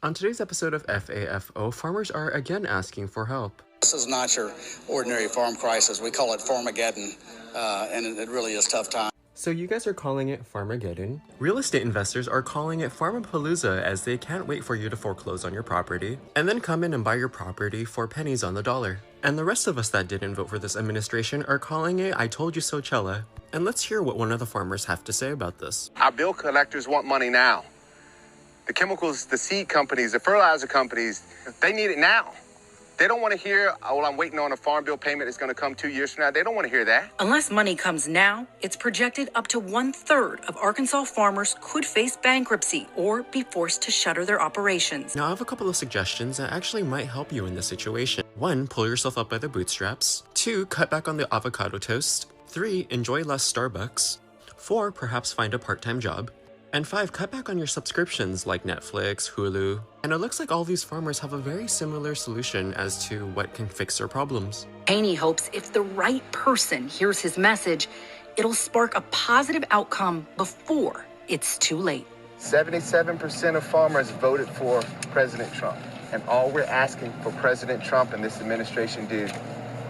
On today's episode of FAFO, farmers are again asking for help. This is not your ordinary farm crisis. We call it Farmageddon, and it really is tough time. So you guys are calling it Farmageddon. Real estate investors are calling it Farmapalooza, as they can't wait for you to foreclose on your property and then come in and buy your property for pennies on the dollar. And the rest of us that didn't vote for this administration are calling it I told you so Chella. And let's hear what one of the farmers have to say about this. Our bill collectors want money now. The chemicals, the seed companies, the fertilizer companies, they need it now. They don't want to hear, oh, I'm waiting on a farm bill payment that's going to come 2 years from now. They don't want to hear that. Unless money comes now, it's projected up to 1/3 of Arkansas farmers could face bankruptcy or be forced to shutter their operations. Now I have a couple of suggestions that actually might help you in this situation. 1, pull yourself up by the bootstraps. 2, cut back on the avocado toast. 3, enjoy less Starbucks. 4, perhaps find a part-time job. And 5, cut back on your subscriptions like Netflix, Hulu. And it looks like all these farmers have a very similar solution as to what can fix their problems. Haney hopes if the right person hears his message, it'll spark a positive outcome before it's too late. 77% of farmers voted for President Trump. And all we're asking for President Trump and this administration to do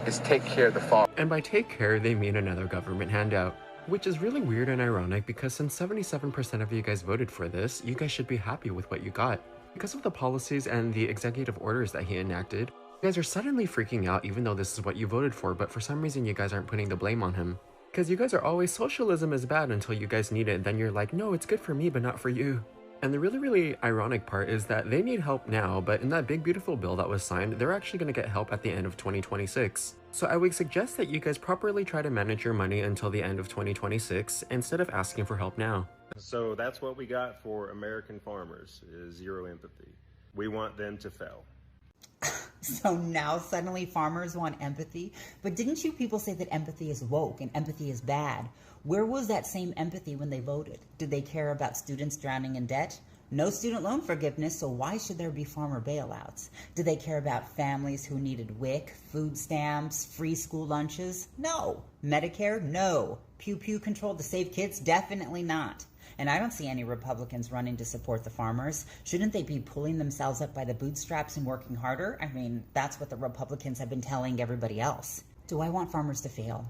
is take care of the farm. And by take care, they mean another government handout. Which is really weird and ironic, because since 77% of you guys voted for this, you guys should be happy with what you got. Because of the policies and the executive orders that he enacted, you guys are suddenly freaking out even though this is what you voted for, but for some reason you guys aren't putting the blame on him. Because you guys are always, socialism is bad until you guys need it, and then you're like, no, it's good for me, but not for you. And the really ironic part is that they need help now, but in that big beautiful bill that was signed, they're actually going to get help at the end of 2026. So I would suggest that you guys properly try to manage your money until the end of 2026 instead of asking for help now. So that's what we got for American farmers, is zero empathy. We want them to fail. So now suddenly farmers want empathy? But didn't you people say that empathy is woke and empathy is bad? Where was that same empathy when they voted? Did they care about students drowning in debt? No student loan forgiveness, so why should there be farmer bailouts? Did they care about families who needed WIC, food stamps, free school lunches? No. Medicare? No. Pew Pew control to save kids? Definitely not. And I don't see any Republicans running to support the farmers. Shouldn't they be pulling themselves up by the bootstraps and working harder? I mean, that's what the Republicans have been telling everybody else. Do I want farmers to fail?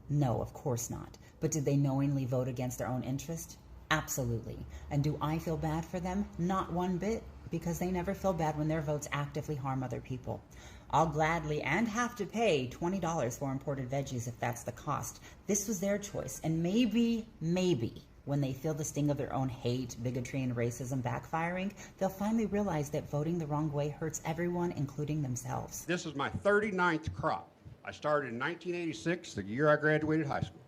No, of course not. But did they knowingly vote against their own interest? Absolutely. And do I feel bad for them? Not one bit, because they never feel bad when their votes actively harm other people. I'll gladly and have to pay $20 for imported veggies if that's the cost. This was their choice, and maybe, when they feel the sting of their own hate, bigotry, and racism backfiring, they'll finally realize that voting the wrong way hurts everyone, including themselves. This is my 39th crop. I started in 1986, the year I graduated high school.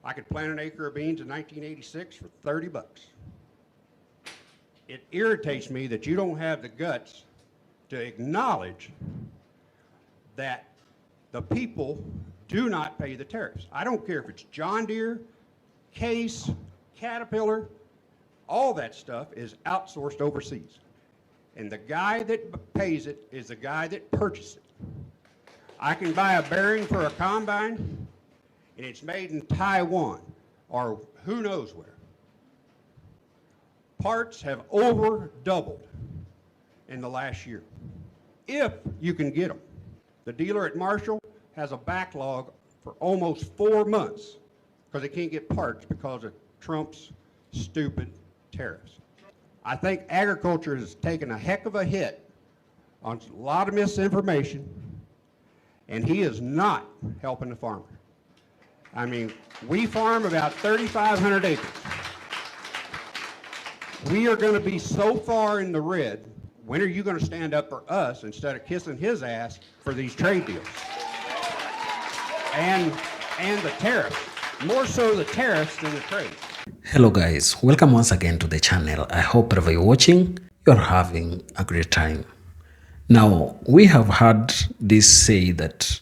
I could plant an acre of beans in 1986 for 30 bucks. It irritates me that you don't have the guts to acknowledge that the people do not pay the tariffs. I don't care if it's John Deere, Case, Caterpillar, all that stuff is outsourced overseas. And the guy that pays it is the guy that purchased it. I can buy a bearing for a combine, and it's made in Taiwan or who knows where. Parts have over doubled in the last year, if you can get them. The dealer at Marshall has a backlog for almost 4 months because they can't get parts because of Trump's stupid tariffs. I think agriculture has taken a heck of a hit on a lot of misinformation, and he is not helping the farmer. I mean, we farm about 3,500 acres. We are going to be so far in the red. When are you going to stand up for us instead of kissing his ass for these trade deals? And the tariffs. More so the tariffs than the trade. Hello guys, welcome once again to the channel. I hope wherever you're watching, you're having a great time. Now, we have heard this say that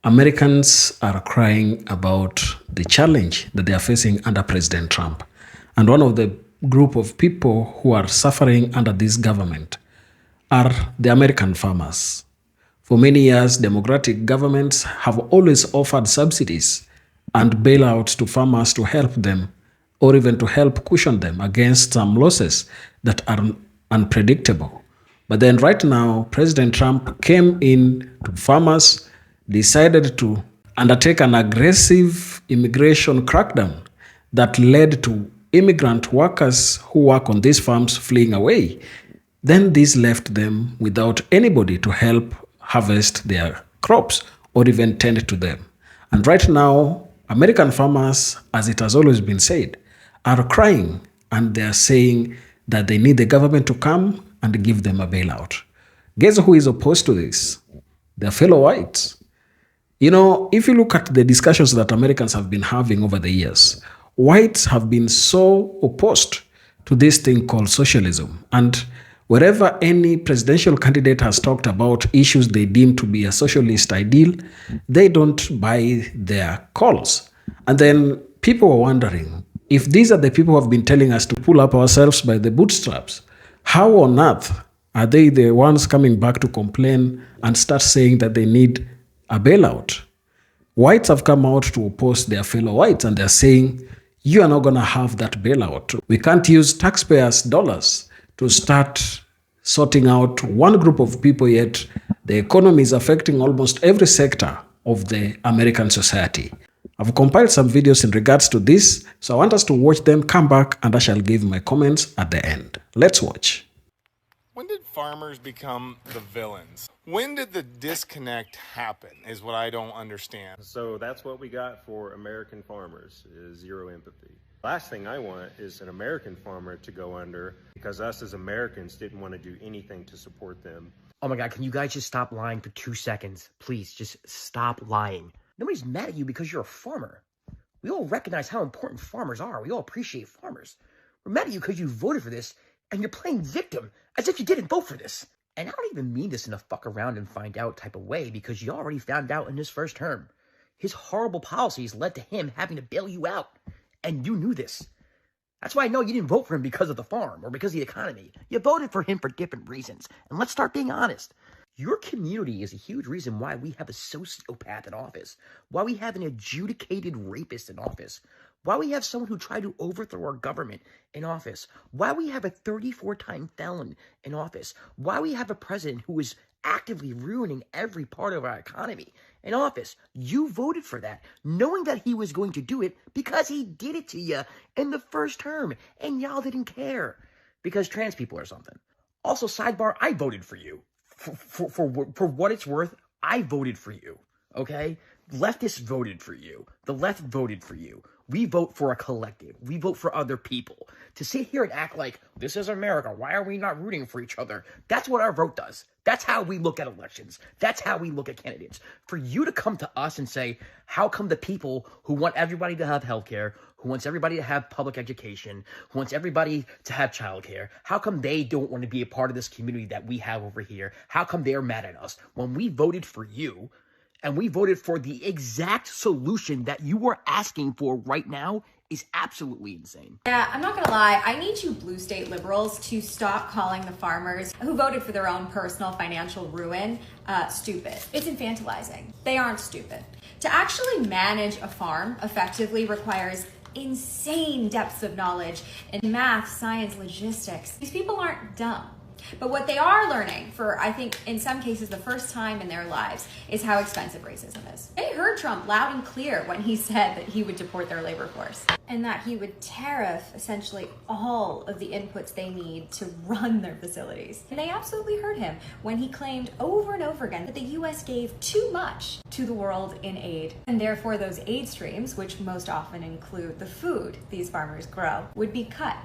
Americans are crying about the challenge that they are facing under President Trump. And one of the group of people who are suffering under this government are the American farmers. For many years, democratic governments have always offered subsidies and bailouts to farmers to help them, or even to help cushion them against some losses that unpredictable. But then right now, President Trump came in to farmers, decided to undertake an aggressive immigration crackdown that led to immigrant workers who work on these farms fleeing away. Then this left them without anybody to help harvest their crops or even tend to them. And right now, American farmers, as it has always been said, are crying, and they are saying that they need the government to come and give them a bailout. Guess who is opposed to this? Their fellow whites. You know, if you look at the discussions that Americans have been having over the years, whites have been so opposed to this thing called socialism. And wherever any presidential candidate has talked about issues they deem to be a socialist ideal, they don't buy their calls. And then people were wondering, if these are the people who have been telling us to pull up ourselves by the bootstraps, how on earth are they the ones coming back to complain and start saying that they need a bailout? Whites have come out to oppose their fellow whites, and they're saying, you are not going to have that bailout. We can't use taxpayers' dollars to start sorting out one group of people, yet the economy is affecting almost every sector of the American society. I've compiled some videos in regards to this, so I want us to watch them, come back, and I shall give my comments at the end. Let's watch. When did farmers become the villains? When did the disconnect happen is what I don't understand. So that's what we got for American farmers, is zero empathy. Last thing I want is an American farmer to go under because us as Americans didn't want to do anything to support them. Oh my God, can you guys just stop lying for 2 seconds? Please, just stop lying. Nobody's mad at you because you're a farmer. We all recognize how important farmers are. We all appreciate farmers. We're mad at you because you voted for this and you're playing victim as if you didn't vote for this. And I don't even mean this in a fuck around and find out type of way, because you already found out in his first term. His horrible policies led to him having to bail you out. And you knew this. That's why I know you didn't vote for him because of the farm or because of the economy. You voted for him for different reasons. And let's start being honest. Your community is a huge reason why we have a sociopath in office, why we have an adjudicated rapist in office, why we have someone who tried to overthrow our government in office, why we have a 34-time felon in office, why we have a president who is actively ruining every part of our economy in office. You voted for that, knowing that he was going to do it because he did it to you in the first term, and y'all didn't care because trans people or something. Also, sidebar, I voted for you. For what it's worth, I voted for you, okay? Leftists voted for you. The left voted for you. We vote for a collective. We vote for other people. To sit here and act like, this is America, why are we not rooting for each other? That's what our vote does. That's how we look at elections. That's how we look at candidates. For you to come to us and say, how come the people who want everybody to have healthcare, who wants everybody to have public education, who wants everybody to have childcare, how come they don't want to be a part of this community that we have over here? How come they're mad at us? When we voted for you, and we voted for the exact solution that you were asking for right now, is absolutely insane. Yeah, I'm not gonna lie, I need you blue state liberals to stop calling the farmers who voted for their own personal financial ruin stupid. It's infantilizing. They aren't stupid. To actually manage a farm effectively requires insane depths of knowledge in math, science, logistics. These people aren't dumb. But what they are learning, for I think in some cases the first time in their lives, is how expensive racism is. They heard Trump loud and clear when he said that he would deport their labor force and that he would tariff essentially all of the inputs they need to run their facilities. And they absolutely heard him when he claimed over and over again that the US gave too much to the world in aid, and therefore those aid streams, which most often include the food these farmers grow, would be cut.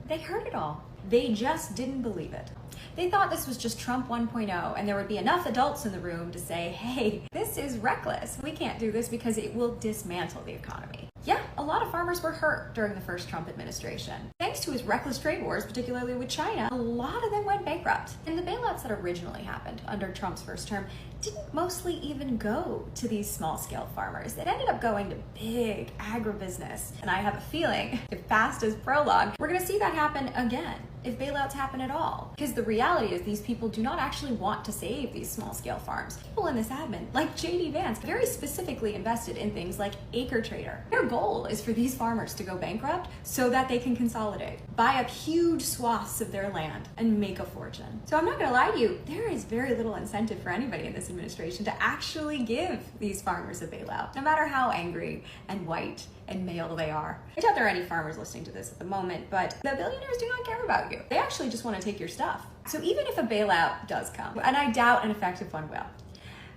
They heard it all. They just didn't believe it. They thought this was just Trump 1.0 and there would be enough adults in the room to say, hey, this is reckless. We can't do this because it will dismantle the economy. Yeah, a lot of farmers were hurt during the first Trump administration. Thanks to his reckless trade wars, particularly with China, a lot of them went bankrupt. And the bailouts that originally happened under Trump's first term didn't mostly even go to these small-scale farmers. It ended up going to big agribusiness. And I have a feeling, if past is prologue, we're gonna see that happen again. if bailouts happen at all. Because the reality is these people do not actually want to save these small scale farms. People in this admin, like JD Vance, very specifically invested in things like Acre Trader. Their goal is for these farmers to go bankrupt so that they can consolidate, buy up huge swaths of their land, and make a fortune. So I'm not gonna lie to you, there is very little incentive for anybody in this administration to actually give these farmers a bailout, no matter how angry and white and male they are. I doubt there are any farmers listening to this at the moment, but the billionaires do not care about you. They actually just want to take your stuff. So even if a bailout does come, and I doubt an effective one will,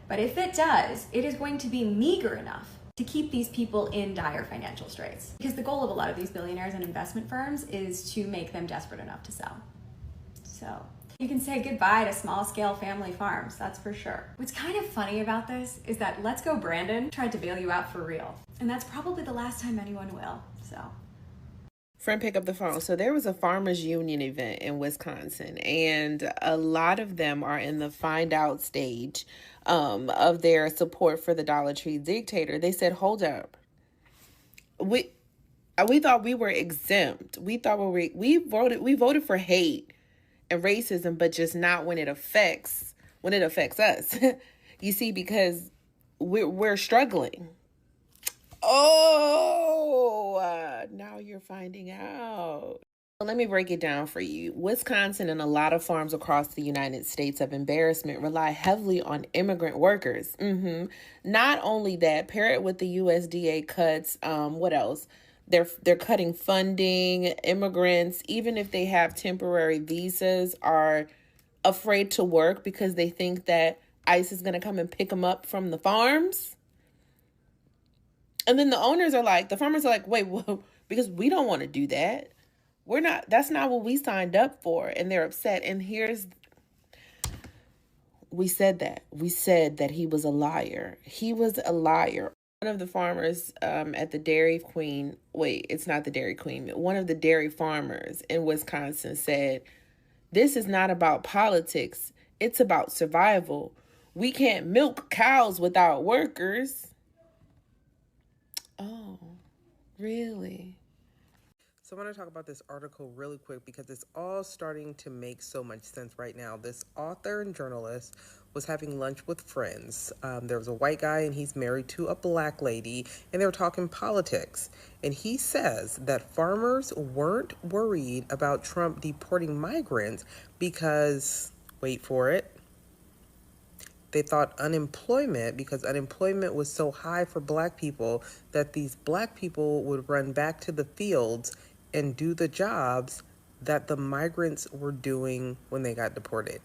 but if it does, it is going to be meager enough to keep these people in dire financial straits. Because the goal of a lot of these billionaires and investment firms is to make them desperate enough to sell. So you can say goodbye to small scale family farms, that's for sure. What's kind of funny about this is that Let's Go Brandon tried to bail you out for real. And that's probably the last time anyone will, so. Friend, pick up the phone. So there was a farmers union event in Wisconsin, and a lot of them are in the find out stage of their support for the Dollar Tree dictator. They said, hold up. We thought we were exempt. We thought we voted for hate and racism, but just not when it affects us. You see, because we're struggling. Oh, now you're finding out. Let me break it down for you. Wisconsin and a lot of farms across the United States of embarrassment rely heavily on immigrant workers. Not only that, pair it with the USDA cuts. What else? They're cutting funding. Immigrants, even if they have temporary visas, are afraid to work because they think that ICE is going to come and pick them up from the farms. And then the farmers are like, wait, well, because we don't want to do that. That's not what we signed up for. And they're upset. And we said that he was a liar. He was a liar. One of the farmers at the Dairy Queen, it's not the Dairy Queen, one of the dairy farmers in Wisconsin said, this is not about politics. It's about survival. We can't milk cows without workers. Oh, really? So I want to talk about this article really quick because it's all starting to make so much sense right now. This author and journalist was having lunch with friends. There was a white guy and he's married to a black lady, and they were talking politics. And he says that farmers weren't worried about Trump deporting migrants because, wait for it, they thought because unemployment was so high for black people, that these black people would run back to the fields and do the jobs that the migrants were doing when they got deported.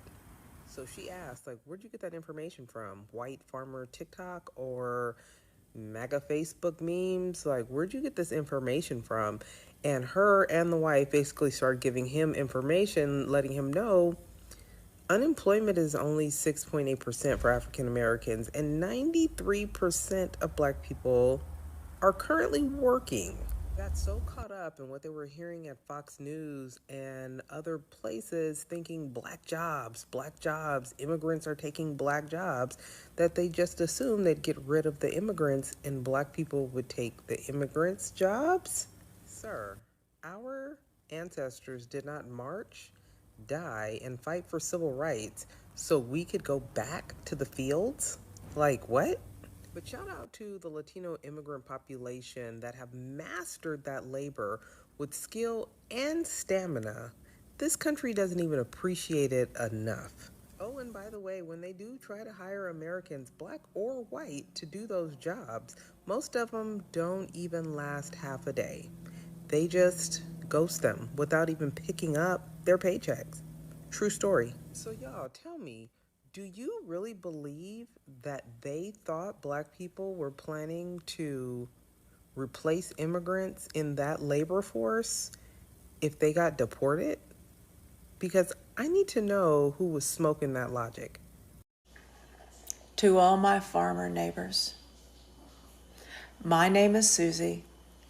So she asked, where'd you get that information from? White farmer TikTok or MAGA Facebook memes? Where'd you get this information from? And her and the wife basically started giving him information, letting him know unemployment is only 6.8% for African Americans, and 93% of black people are currently working. Got so caught up in what they were hearing at Fox News and other places, thinking black jobs, immigrants are taking black jobs, that they just assumed they'd get rid of the immigrants and black people would take the immigrants' jobs. Sir, our ancestors did not march, die, and fight for civil rights so we could go back to the fields? What? But shout out to the Latino immigrant population that have mastered that labor with skill and stamina. This country doesn't even appreciate it enough. Oh, and by the way, when they do try to hire Americans, black or white, to do those jobs, most of them don't even last half a day. They just ghost them without even picking up their paychecks. True story. So y'all, tell me, do you really believe that they thought black people were planning to replace immigrants in that labor force if they got deported? Because I need to know who was smoking that logic. To all my farmer neighbors, my name is Susie,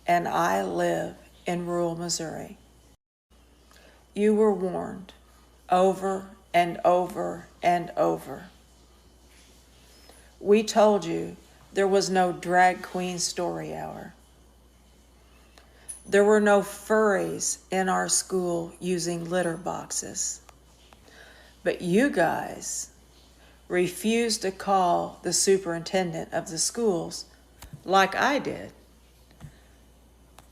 and I live in rural Missouri. You were warned over and over and over. We told you there was no drag queen story hour. There were no furries in our school using litter boxes. But you guys refused to call the superintendent of the schools like I did.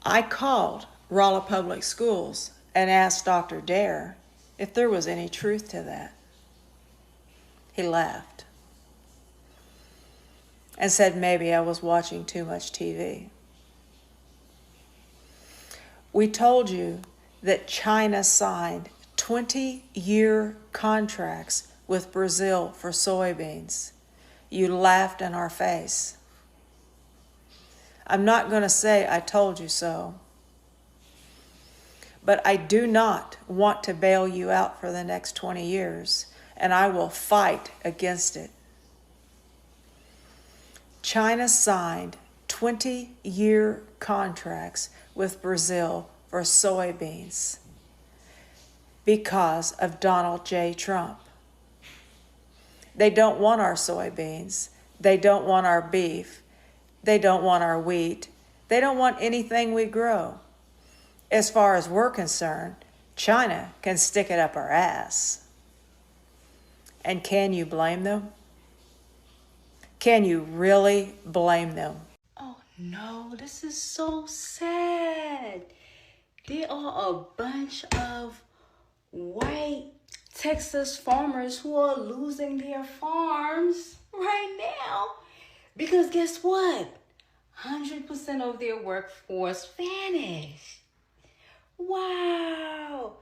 I called Rolla Public Schools and asked Dr. Dare if there was any truth to that. He laughed and said maybe I was watching too much TV. We told you that China signed 20-year contracts with Brazil for soybeans. You laughed in our face. I'm not going to say I told you so, but I do not want to bail you out for the next 20 years, and I will fight against it. China signed 20-year contracts with Brazil for soybeans because of Donald J. Trump. They don't want our soybeans. They don't want our beef. They don't want our wheat. They don't want anything we grow. As far as we're concerned, China can stick it up our ass. And can you blame them? Can you really blame them? Oh no, this is so sad. There are a bunch of white Texas farmers who are losing their farms right now. Because guess what? 100% of their workforce vanished. Wow.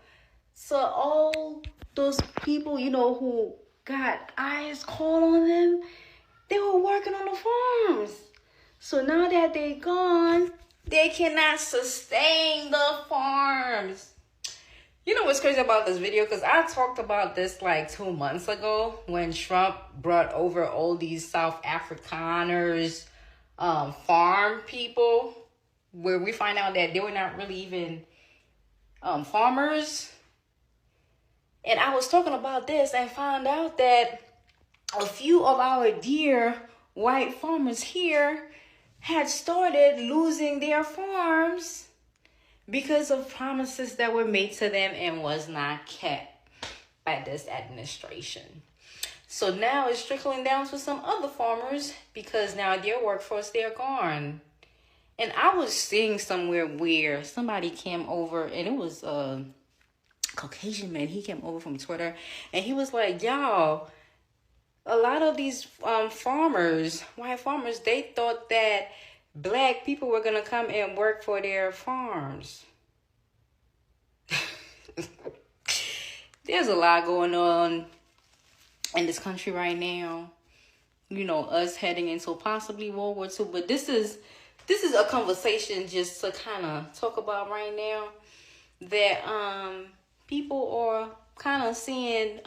So all those people, who got eyes caught on them, they were working on the farms. So now that they're gone, they cannot sustain the farms. You know what's crazy about this video? Because I talked about this like 2 months ago when Trump brought over all these South Afrikaners, farm people, where we find out that they were not really even farmers. And I was talking about this and found out that a few of our dear white farmers here had started losing their farms because of promises that were made to them and was not kept by this administration. So now it's trickling down to some other farmers because now their workforce, they're gone. And I was seeing somewhere where somebody came over, and it was a Caucasian man. He came over from Twitter and he was like, y'all, a lot of these farmers, white farmers, they thought that black people were going to come and work for their farms. There's a lot going on in this country right now. Us heading into possibly World War II. But this is a conversation just to kind of talk about right now. That people are kind of seeing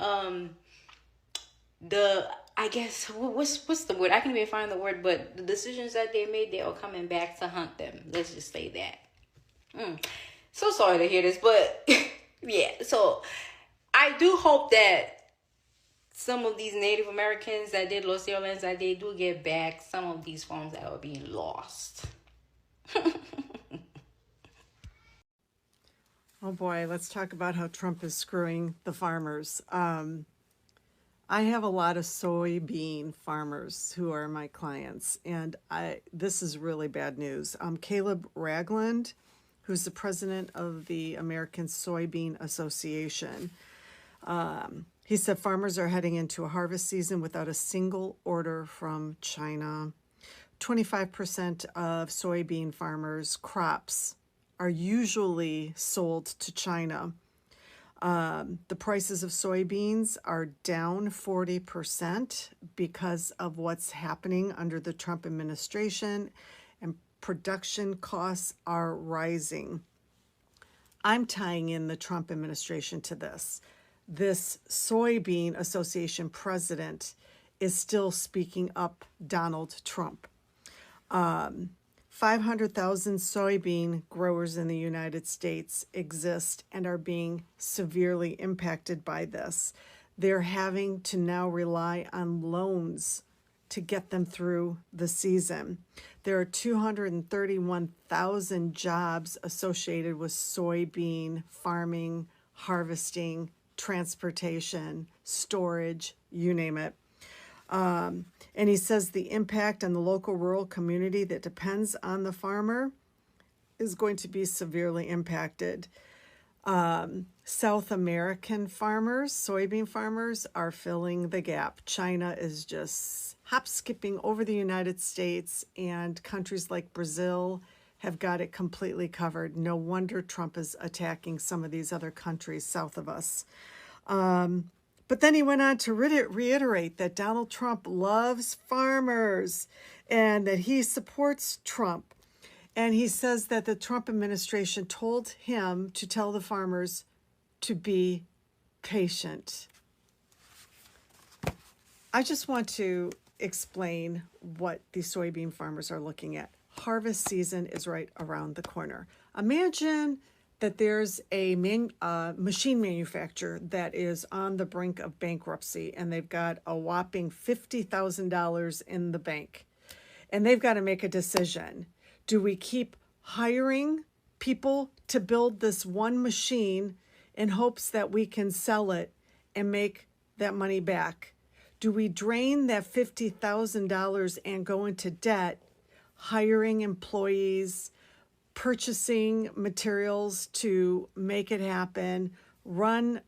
I guess, what's the word? I can't even find the word, but the decisions that they made, they are coming back to hunt them. Let's just say that. So sorry to hear this, but yeah. So I do hope that some of these Native Americans that did lose their lands, that they do get back some of these farms that are being lost. Oh boy, let's talk about how Trump is screwing the farmers. I have a lot of soybean farmers who are my clients, and this is really bad news. Caleb Ragland, who's the president of the American Soybean Association, he said farmers are heading into a harvest season without a single order from China. 25% of soybean farmers' crops are usually sold to China. The prices of soybeans are down 40% because of what's happening under the Trump administration, and production costs are rising. I'm tying in the Trump administration to this. This Soybean Association president is still speaking up Donald Trump. 500,000 soybean growers in the United States exist and are being severely impacted by this. They're having to now rely on loans to get them through the season. There are 231,000 jobs associated with soybean farming, harvesting, transportation, storage, you name it. And he says the impact on the local rural community that depends on the farmer is going to be severely impacted. South American farmers, soybean farmers, are filling the gap. China is just hop-skipping over the United States, and countries like Brazil have got it completely covered. No wonder Trump is attacking some of these other countries south of us. But then he went on to reiterate that Donald Trump loves farmers and that he supports Trump. And he says that the Trump administration told him to tell the farmers to be patient. I just want to explain what the soybean farmers are looking at. Harvest season is right around the corner. Imagine that there's a machine manufacturer that is on the brink of bankruptcy, and they've got a whopping $50,000 in the bank. And they've got to make a decision. Do we keep hiring people to build this one machine in hopes that we can sell it and make that money back? Do we drain that $50,000 and go into debt, hiring employees, purchasing materials to make it happen, run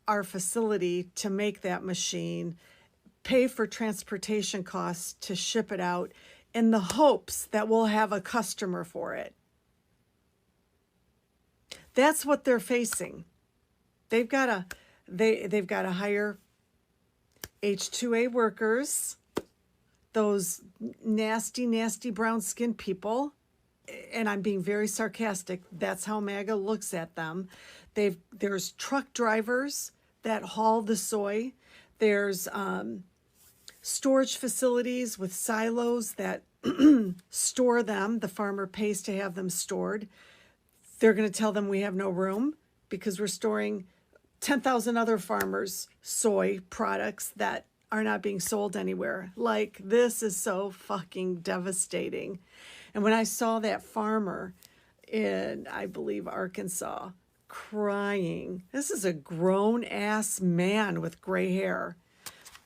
our facility to make that machine, pay for transportation costs to ship it out in the hopes that we'll have a customer for it? That's what they're facing. They've got to hire H-2A workers, those nasty, nasty brown-skinned people. And I'm being very sarcastic. That's how MAGA looks at them. There's truck drivers that haul the soy. There's storage facilities with silos that store them. The farmer pays to have them stored. They're going to tell them we have no room because we're storing 10,000 other farmers' soy products that are not being sold anywhere. Like, this is so fucking devastating. And when I saw that farmer in, I believe, Arkansas, crying, this is a grown-ass man with gray hair.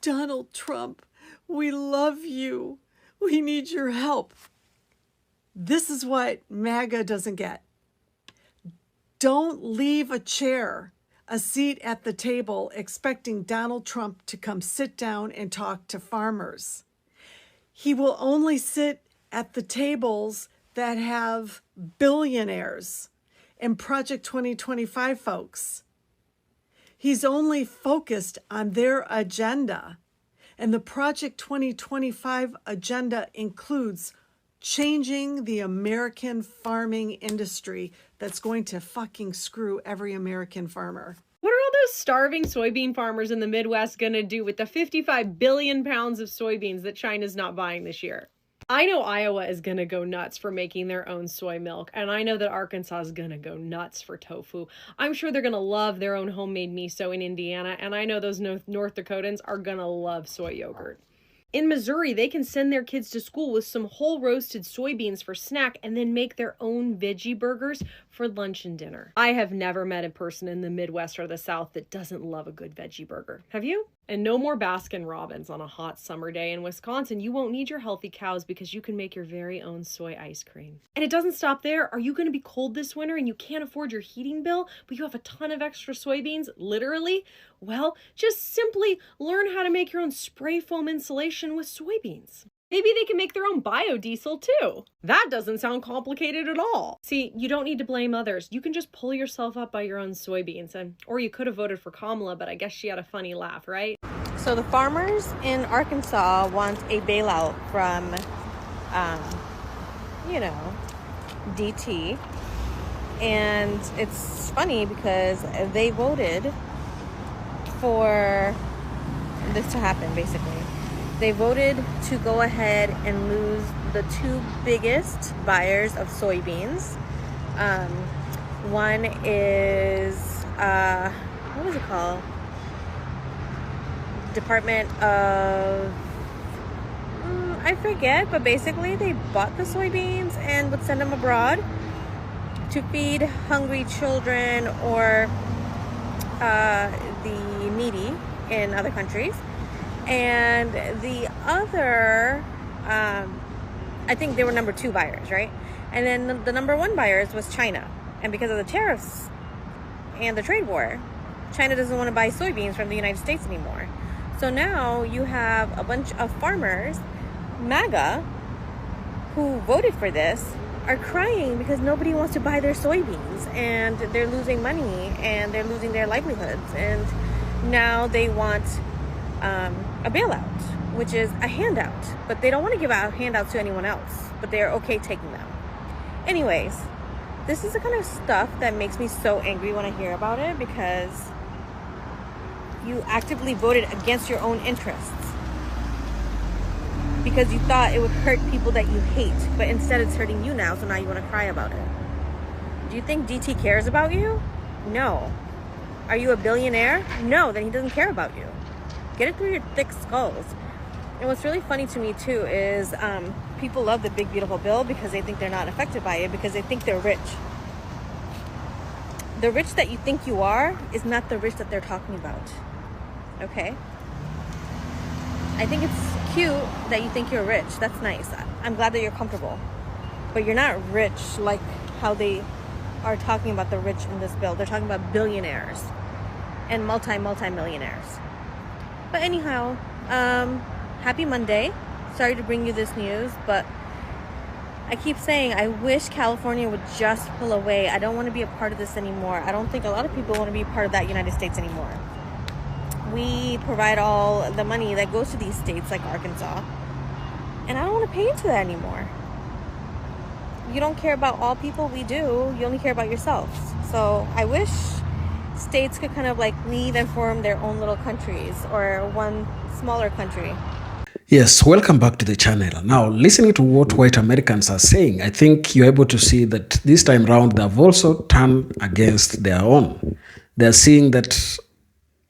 Donald Trump, we love you. We need your help. This is what MAGA doesn't get. Don't leave a seat at the table expecting Donald Trump to come sit down and talk to farmers. He will only sit at the tables that have billionaires and Project 2025 folks. He's only focused on their agenda. And the Project 2025 agenda includes changing the American farming industry that's going to fucking screw every American farmer. What are all those starving soybean farmers in the Midwest going to do with the 55 billion pounds of soybeans that China's not buying this year? I know Iowa is going to go nuts for making their own soy milk, and I know that Arkansas is going to go nuts for tofu. I'm sure they're going to love their own homemade miso in Indiana, and I know those North Dakotans are going to love soy yogurt. In Missouri, they can send their kids to school with some whole roasted soybeans for snack and then make their own veggie burgers for lunch and dinner. I have never met a person in the Midwest or the South that doesn't love a good veggie burger. Have you? And no more Baskin-Robbins on a hot summer day in Wisconsin. You won't need your healthy cows because you can make your very own soy ice cream. And it doesn't stop there. Are you going to be cold this winter and you can't afford your heating bill, but you have a ton of extra soybeans, literally? Well, just simply learn how to make your own spray foam insulation with soybeans. Maybe they can make their own biodiesel too. That doesn't sound complicated at all. See, you don't need to blame others. You can just pull yourself up by your own soybeans. Or you could have voted for Kamala, but I guess she had a funny laugh, right? So the farmers in Arkansas want a bailout from, DT. And it's funny because they voted for this to happen, basically. They voted to go ahead and lose the two biggest buyers of soybeans. One is, what was it called? I forget, but basically they bought the soybeans and would send them abroad to feed hungry children or the needy in other countries. And the other, I think they were number 2 buyers, right? And then the number 1 buyers was China. And because of the tariffs and the trade war, China doesn't want to buy soybeans from the United States anymore. So now you have a bunch of farmers, MAGA, who voted for this, are crying because nobody wants to buy their soybeans, and they're losing money and they're losing their livelihoods. And now they want a bailout, which is a handout, but they don't want to give out handouts to anyone else, but they're okay taking them. Anyways, this is the kind of stuff that makes me so angry when I hear about it, because you actively voted against your own interests because you thought it would hurt people that you hate, but instead it's hurting you now, so now you want to cry about it. Do you think DT cares about you? No. Are you a billionaire? No, then he doesn't care about you. Get it through your thick skulls. And what's really funny to me too is people love the big beautiful bill because they think they're not affected by it, because they think they're rich. The rich that you think you are is not the rich that they're talking about. Okay? I think it's cute that you think you're rich. That's nice. I'm glad that you're comfortable. But you're not rich like how they are talking about the rich in this bill. They're talking about billionaires and multi-millionaires. But anyhow, happy Monday. Sorry to bring you this news, but I keep saying I wish California would just pull away. I don't want to be a part of this anymore. I don't think a lot of people want to be part of that United States anymore. We provide all the money that goes to these states like Arkansas, and I don't want to pay into that anymore. You don't care about all people, we do. You only care about yourselves. So I wish states could kind of like leave and form their own little countries, or one smaller country. Yes, welcome back to the channel. Now, listening to what white Americans are saying, I think you're able to see that this time around they've also turned against their own. They're seeing that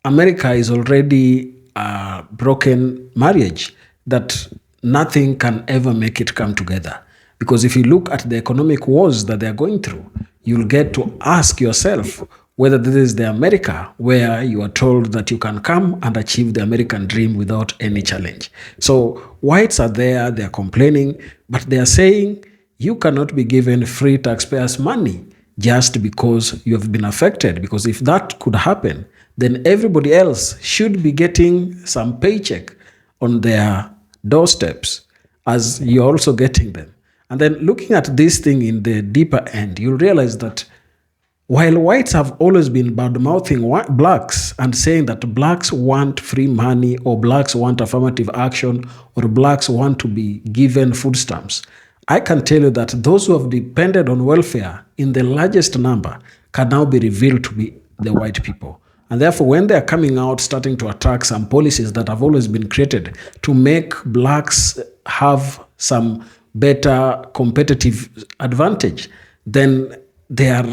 America is already a broken marriage, that nothing can ever make it come together. Because if you look at the economic wars that they're going through, you'll get to ask yourself whether this is the America where you are told that you can come and achieve the American dream without any challenge. So whites are there, they're complaining, but they are saying you cannot be given free taxpayers' money just because you have been affected. Because if that could happen, then everybody else should be getting some paycheck on their doorsteps as you're also getting them. And then looking at this thing in the deeper end, you'll realize that while whites have always been bad-mouthing blacks and saying that blacks want free money, or blacks want affirmative action, or blacks want to be given food stamps, I can tell you that those who have depended on welfare in the largest number can now be revealed to be the white people. And therefore, when they are coming out starting to attack some policies that have always been created to make blacks have some better competitive advantage, then they are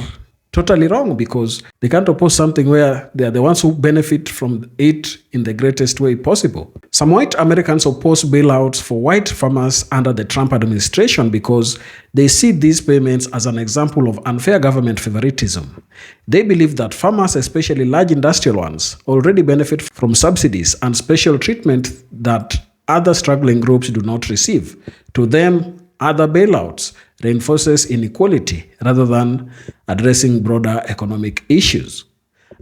totally wrong, because they can't oppose something where they are the ones who benefit from it in the greatest way possible. Some white Americans oppose bailouts for white farmers under the Trump administration because they see these payments as an example of unfair government favoritism. They believe that farmers, especially large industrial ones, already benefit from subsidies and special treatment that other struggling groups do not receive. To them, other bailouts reinforces inequality rather than addressing broader economic issues.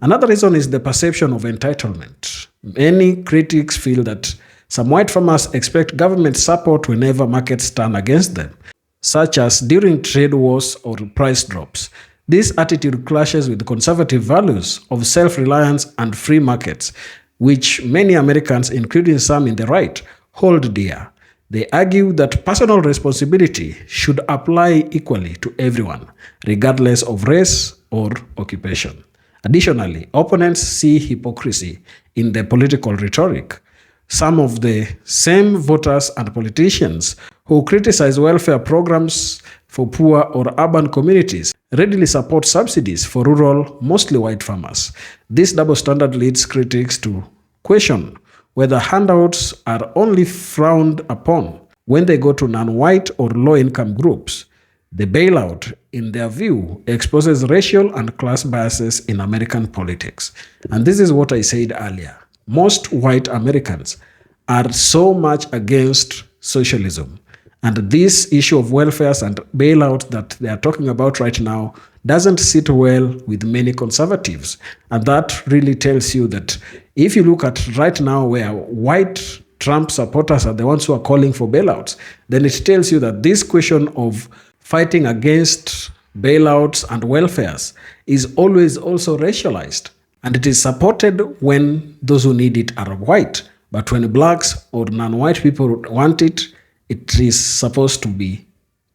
Another reason is the perception of entitlement. Many critics feel that some white farmers expect government support whenever markets turn against them, such as during trade wars or price drops. This attitude clashes with conservative values of self-reliance and free markets, which many Americans, including some in the right, hold dear. They argue that personal responsibility should apply equally to everyone, regardless of race or occupation. Additionally, opponents see hypocrisy in the political rhetoric. Some of the same voters and politicians who criticize welfare programs for poor or urban communities readily support subsidies for rural, mostly white farmers. This double standard leads critics to question whether handouts are only frowned upon when they go to non-white or low-income groups, the bailout, in their view, exposes racial and class biases in American politics. And this is what I said earlier. Most white Americans are so much against socialism. And this issue of welfares and bailouts that they are talking about right now doesn't sit well with many conservatives. And that really tells you that if you look at right now where white Trump supporters are the ones who are calling for bailouts, then it tells you that this question of fighting against bailouts and welfares is always also racialized. And it is supported when those who need it are white. But when blacks or non-white people want it, it is supposed to be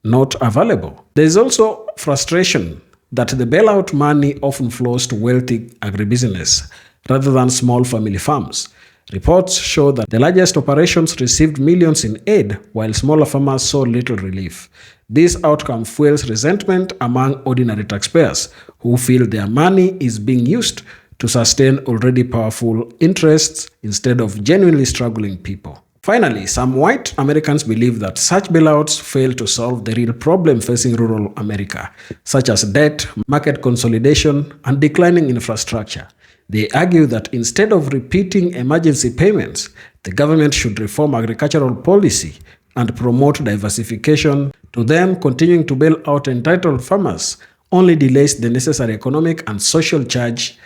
not available. There is also frustration that the bailout money often flows to wealthy agribusiness rather than small family farms. Reports show that the largest operations received millions in aid, while smaller farmers saw little relief. This outcome fuels resentment among ordinary taxpayers who feel their money is being used to sustain already powerful interests instead of genuinely struggling people. Finally, some white Americans believe that such bailouts fail to solve the real problem facing rural America, such as debt, market consolidation, and declining infrastructure. They argue that instead of repeating emergency payments, the government should reform agricultural policy and promote diversification. To them, continuing to bail out entitled farmers only delays the necessary economic and social change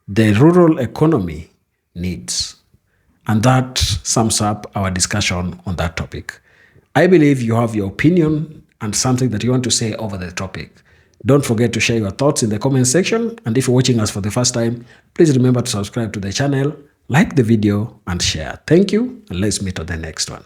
the rural economy needs. And that sums up our discussion on that topic. I believe you have your opinion and something that you want to say over the topic. Don't forget to share your thoughts in the comment section. And if you're watching us for the first time, please remember to subscribe to the channel, like the video, and share. Thank you, and let's meet on the next one.